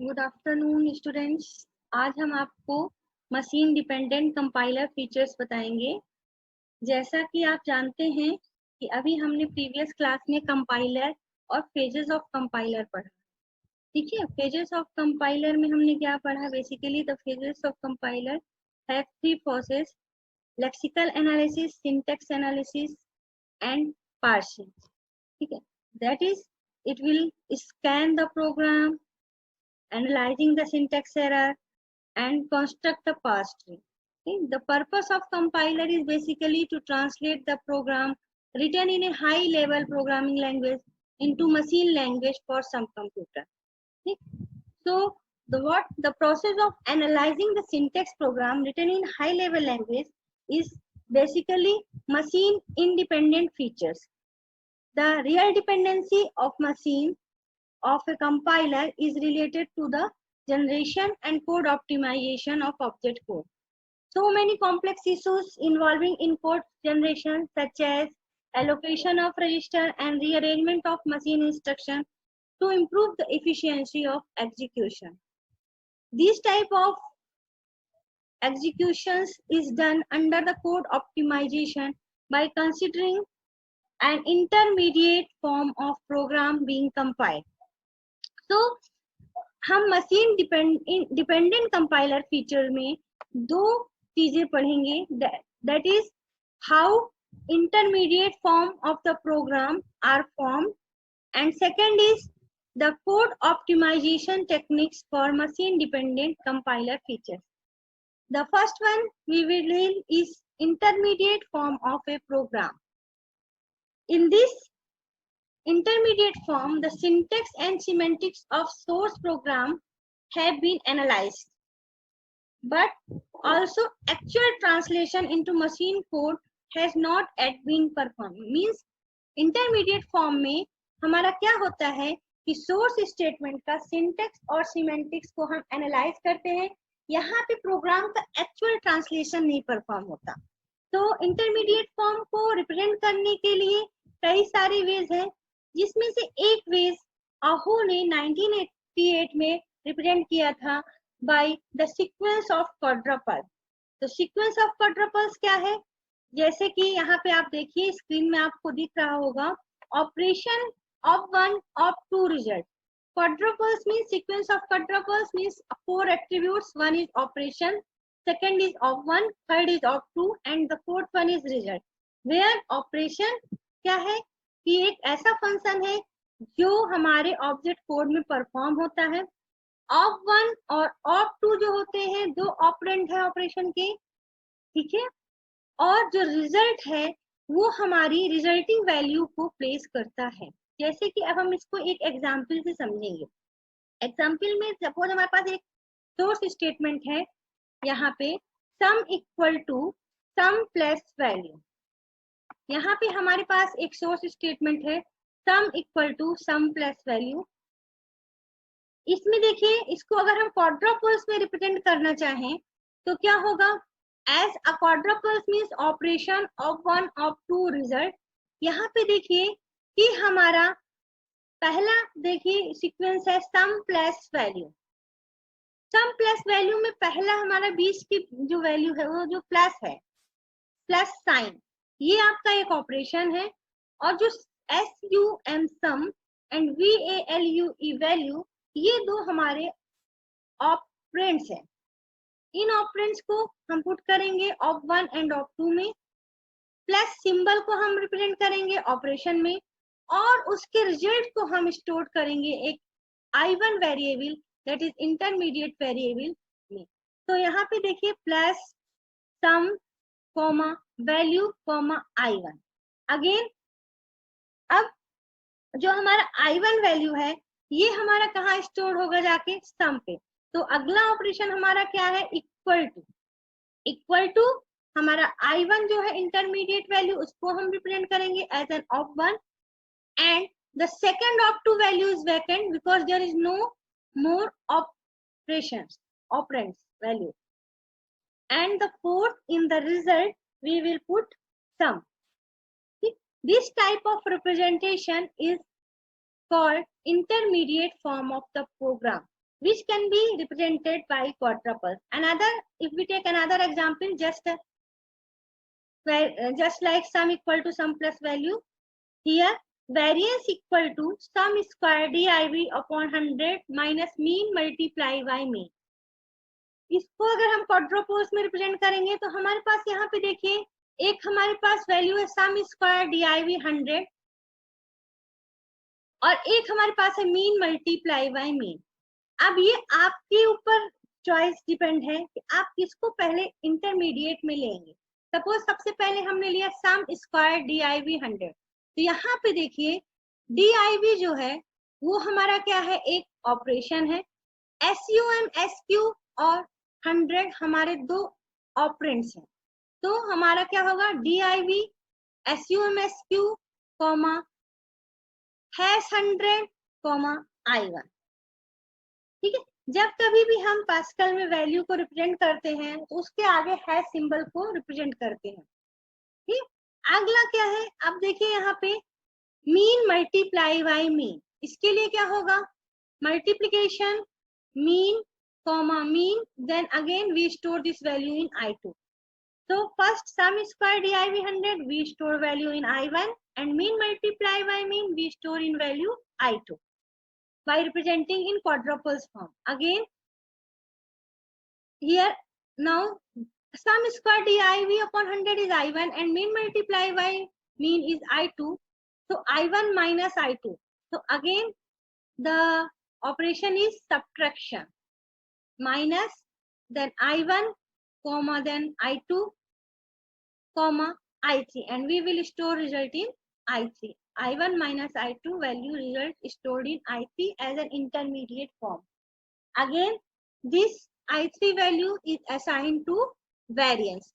Good afternoon students. आज हम आपको मशीन डिपेंडेंट कंपाइलर फीचर्स बताएंगे। जैसा कि आप जानते हैं कि अभी हमने प्रीवियस क्लास में कंपाइलर और फेजेस ऑफ कंपाइलर पढ़ा। ठीक है, फेजेस ऑफ कंपाइलर में हमने क्या पढ़ा? Basically the phases of compiler have three process: lexical analysis, syntax analysis and parsing. ठीक है, that is it will scan the program, analyzing the syntax error and construct a parse tree. Okay? The purpose of compiler is basically to translate the program written in a high level programming language into machine language for some computer. Okay? So the process of analyzing the syntax program written in high level language is basically machine independent features. The real dependency of machine of a compiler is related to the generation and code optimization of object code. So many complex issues involving in code generation, such as allocation of register and rearrangement of machine instruction to improve the efficiency of execution. This type of executions is done under the code optimization by considering an intermediate form of program being compiled. तो हम machine dependent compiler feature में दो चीजें पढ़ेंगे, that is how intermediate form of the program are form and second is the code optimization techniques for machine dependent compiler feature. The first one we will read is intermediate form of a program. In this intermediate form, the syntax and semantics of source program have been analyzed, but also actual translation into machine code has not yet been performed. Means intermediate form में हमारा क्या होता है कि source statement का syntax और semantics को हम analyze करते हैं, यहाँ पे प्रोग्राम का actual translation नहीं परफॉर्म होता. तो intermediate form को रिप्रेजेंट करने के लिए कई सारे वेज हैं, जिसमें से एक वेज आहू ने 1988 में रिप्रेजेंट किया था by the sequence of quadruple. तो सीक्वेंस ऑफ क्वाड्रपल्स क्या है? जैसे कि यहाँ पे आप देखिए, स्क्रीन में आपको दिख रहा होगा, operation of one of two result. Quadruples means sequence of quadruples means four attributes. One is operation, second is of one, third is of two and the fourth one is result. Where operation क्या है कि एक ऐसा function है जो हमारे object code में perform होता है. ऑफ वन और ऑफ टू जो होते हैं दो ऑपरेंड है ऑपरेशन के. ठीक है, और जो रिजल्ट है वो हमारी रिजल्टिंग वैल्यू को प्लेस करता है. जैसे कि अब हम इसको एक एग्जांपल से समझेंगे. एग्जांपल में सपोज हमारे पास एक सोर्स स्टेटमेंट है, यहाँ पे sum equal to sum plus value. यहाँ पे हमारे पास एक सोर्स स्टेटमेंट है sum equal to sum plus value. इसमें देखिए, इसको अगर हम क्वाड्रपल्स में रिप्रेजेंट करना चाहें तो क्या होगा? As a quadruples means operation of one of two result. यहाँ पे देखिए कि हमारा पहला देखिए सीक्वेंस है sum plus value. Sum plus value में पहला हमारा 20 की जो वैल्यू है वो जो प्लस है, प्लस साइन, ये आपका एक ऑपरेशन है. और जो SUM sum and VALUE value, ये दो हमारे ऑपरेंड्स हैं. इन ऑपरेंड्स को हम पुट करेंगे of one and of two में. प्लस सिंबल को हम रिप्रेजेंट करेंगे ऑपरेशन में, और उसके रिजल्ट को हम स्टोर करेंगे एक I1 variable, that is intermediate variable में. तो यहाँ पे देखिए plus sum comma value comma I1. Again अब जो हमारा I1 वैल्यू है ये हमारा कहाँ स्टोर होगा? जाके सम पे. तो अगला ऑपरेशन हमारा क्या है? Equal to. इक्वल टू हमारा I1 जो है इंटरमीडिएट वैल्यू, उसको हम रिप्रेजेंट करेंगे as an of one, and the second of two value is vacant because there is no more operations operands value. And the fourth in the result we will put sum. This type of representation is called intermediate form of the program. which can be represented by quadruples. Another, if we take another example, just like sum equal to sum plus value, here variance equal to sum square div upon 100 minus mean multiply by mean. इसको अगर हम क्वाड्रोपोल्स में represent करेंगे तो हमारे पास यहाँ पे देखिए, एक हमारे पास वैल्यू है सम स्क्वायर div 100 और एक हमारे पास है मीन मल्टीप्लाई बाय मीन। अब ये आपके ऊपर चॉइस डिपेंड है कि आप किसको पहले इंटरमीडिएट में लेंगे। सपोज सबसे पहले हमने लिया सम स्क्वायर div 100, तो यहाँ पे देखिए div जो है वो हमारा क्या है, एक ऑपरेशन है। sum sq और 100 हमारे दो ऑपरेंड्स हैं, तो हमारा क्या होगा div sum sq comma hash 100 comma i1। ठीक है, जब कभी भी हम पास्कल में वैल्यू को रिप्रेजेंट करते हैं तो उसके आगे हैश सिंबल को रिप्रेजेंट करते हैं। ठीक, अगला क्या है, अब देखिए यहाँ पे मीन मल्टीप्लाई बाय मीन, इसके लिए क्या होगा, multiplication mean comma mean, then again we store this value in i2। So first sum square div 100 we store value in i1 and mean multiply by mean we store in value i2 by representing in quadruples form. Again here now sum square div upon 100 is i1 and mean multiply by mean is i2. So i1 minus i2. So again the operation is subtraction, minus then i1 comma then i2 comma i3, and we will store result in i3. i1 minus i2 value result stored in i3 as an intermediate form. Again this i3 value is assigned to variance.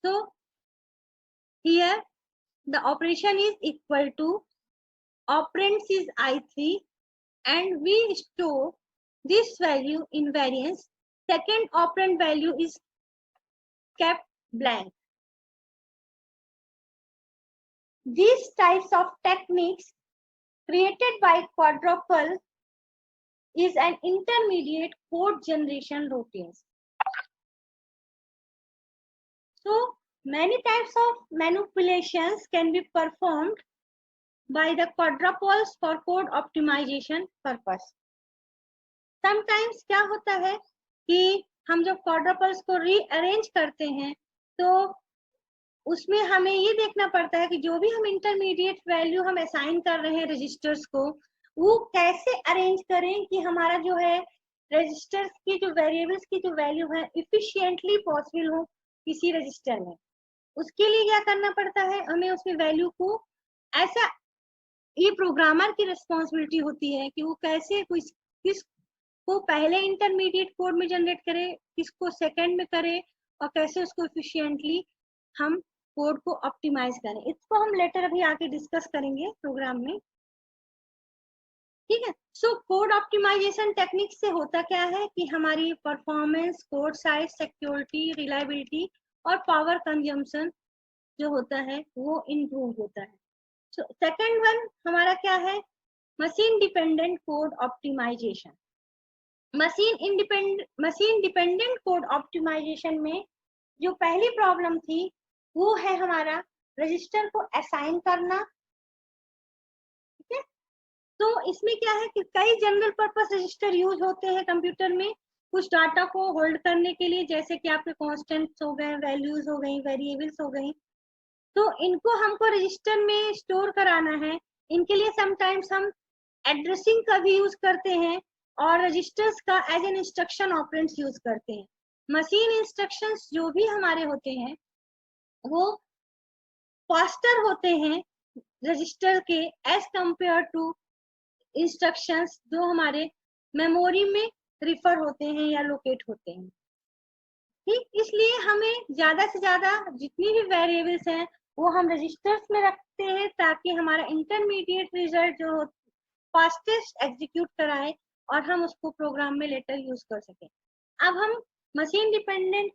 So here the operation is equal to operands is i3 and we store this value in variance. Second operand value is kept blank. These types of techniques created by quadruple is an intermediate code generation routines. So many types of manipulations can be performed by the quadruples for code optimization purpose. Sometimes क्या होता है कि हम जब quadruples को rearrange करते हैं तो उसमें हमें ये देखना पड़ता है कि जो भी हम इंटरमीडिएट वैल्यू हम असाइन कर रहे हैं रजिस्टर्स को, वो कैसे अरेंज करें कि हमारा जो है रजिस्टर्स की जो वेरिएबल्स की जो वैल्यू है इफिशिएंटली पॉसिबल हो किसी रजिस्टर में। उसके लिए क्या करना पड़ता है, हमें उसमें वैल्यू को ऐसा, ये प्रोग्रामर की रिस्पॉन्सिबिलिटी होती है कि वो कैसे किसको पहले इंटरमीडिएट कोड में जनरेट करे, किसको सेकेंड में करे और कैसे उसको इफिशिएंटली हम कोड को ऑप्टिमाइज करें। इसको हम लेटर अभी आके डिस्कस करेंगे प्रोग्राम में। ठीक है, सो कोड ऑप्टिमाइजेशन टेक्निक से होता क्या है कि हमारी performance, code size, security, reliability और पावर कंजम्पशन जो होता है वो इम्प्रूव होता है। सो सेकंड वन हमारा क्या है, machine dependent code optimization. Machine dependent code optimization में जो पहली प्रॉब्लम थी वो है हमारा रजिस्टर को असाइन करना। ठीक है, तो इसमें क्या है कि कई जनरल पर्पस रजिस्टर यूज होते हैं कंप्यूटर में कुछ डाटा को होल्ड करने के लिए, जैसे कि आपके कांस्टेंट्स हो गए, वैल्यूज हो गई, वेरिएबल्स हो गई, तो इनको हमको रजिस्टर में स्टोर कराना है। इनके लिए समटाइम्स हम एड्रेसिंग का भी यूज करते हैं और रजिस्टर्स का as an instruction operands use करते हैं। मशीन इंस्ट्रक्शंस जो भी हमारे होते हैं वो फास्टर होते हैं रजिस्टर के एज कंपेयर टू इंस्ट्रक्शंस जो हमारे मेमोरी में रिफर होते हैं या लोकेट होते हैं। ठीक, इसलिए हमें ज्यादा से ज्यादा जितनी भी वेरिएबल्स हैं वो हम रजिस्टर्स में रखते हैं ताकि हमारा इंटरमीडिएट रिजल्ट जो फास्टेस्ट एग्जीक्यूट कराए और हम उसको प्रोग्राम में लेटर यूज कर सकें। अब हम मशीन डिपेंडेंट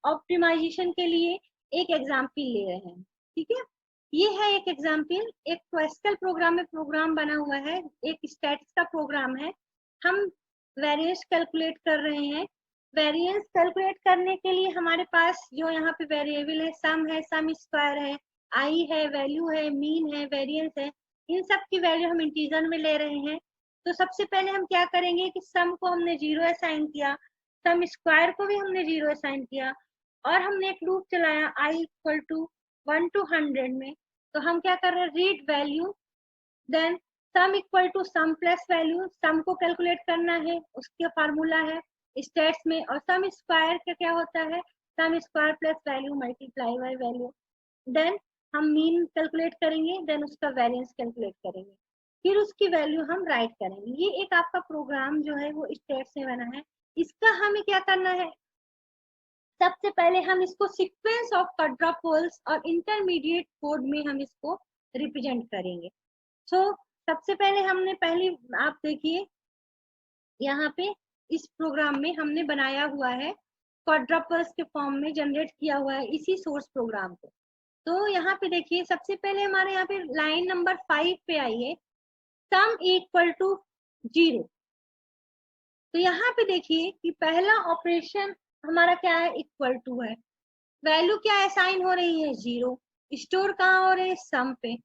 ऑप्टिमाइजेशन के लिए एक एग्जाम्पल ले रहे हैं। ठीक है, ये है एक एग्जाम्पल, एक क्वेस्कल प्रोग्राम में प्रोग्राम बना हुआ है, एक स्टैटिक्स का प्रोग्राम है। हम वेरिएंस कैलकुलेट कर रहे हैं। वेरिएंस कैलकुलेट करने के लिए हमारे पास जो यहाँ पे वेरिएबल है, सम स्क्वायर है, आई है, वैल्यू है, मीन है, वेरिएंस है, इन सब की वैल्यू हम इंटीजर में ले रहे हैं। तो सबसे पहले हम क्या करेंगे कि सम को हमने 0 असाइन किया, सम स्क्वायर को भी हमने 0 असाइन किया, और हमने एक लूप चलाया i इक्वल टू 1 to 100 में। तो हम क्या कर रहे हैं, read value, then sum equal to sum plus value, sum को कैलकुलेट करना है, उसका फार्मूला है स्टेट्स में, और सम स्क्वायर का क्या होता है, sum square plus value multiply by value. Then हम मीन कैलकुलेट करेंगे, देन उसका वेरिएंस कैलकुलेट करेंगे, फिर उसकी वैल्यू हम राइट करेंगे। ये एक आपका प्रोग्राम जो है वो स्टेट्स में बना है। इसका हमें क्या करना है, सबसे पहले हम इसको सीक्वेंस ऑफ क्वाड्रपल्स और इंटरमीडिएट कोड में हम इसको रिप्रेजेंट करेंगे। तो सबसे पहले हमने आप देखिए यहाँ पे इस प्रोग्राम में हमने बनाया हुआ है, क्वाड्रपल्स के फॉर्म में जनरेट किया हुआ है इसी सोर्स प्रोग्राम को। तो यहाँ पे देखिए सबसे पहले हमारे यहाँ पे लाइन नंबर 5 पे आई है, सम इक्वल टू 0। तो यहाँ पे देखिए कि पहला ऑपरेशन हमारा क्या है, इक्वल टू है, वैल्यू क्या असाइन हो रही है, 0, स्टोर कहाँ हो रही है, सम पे।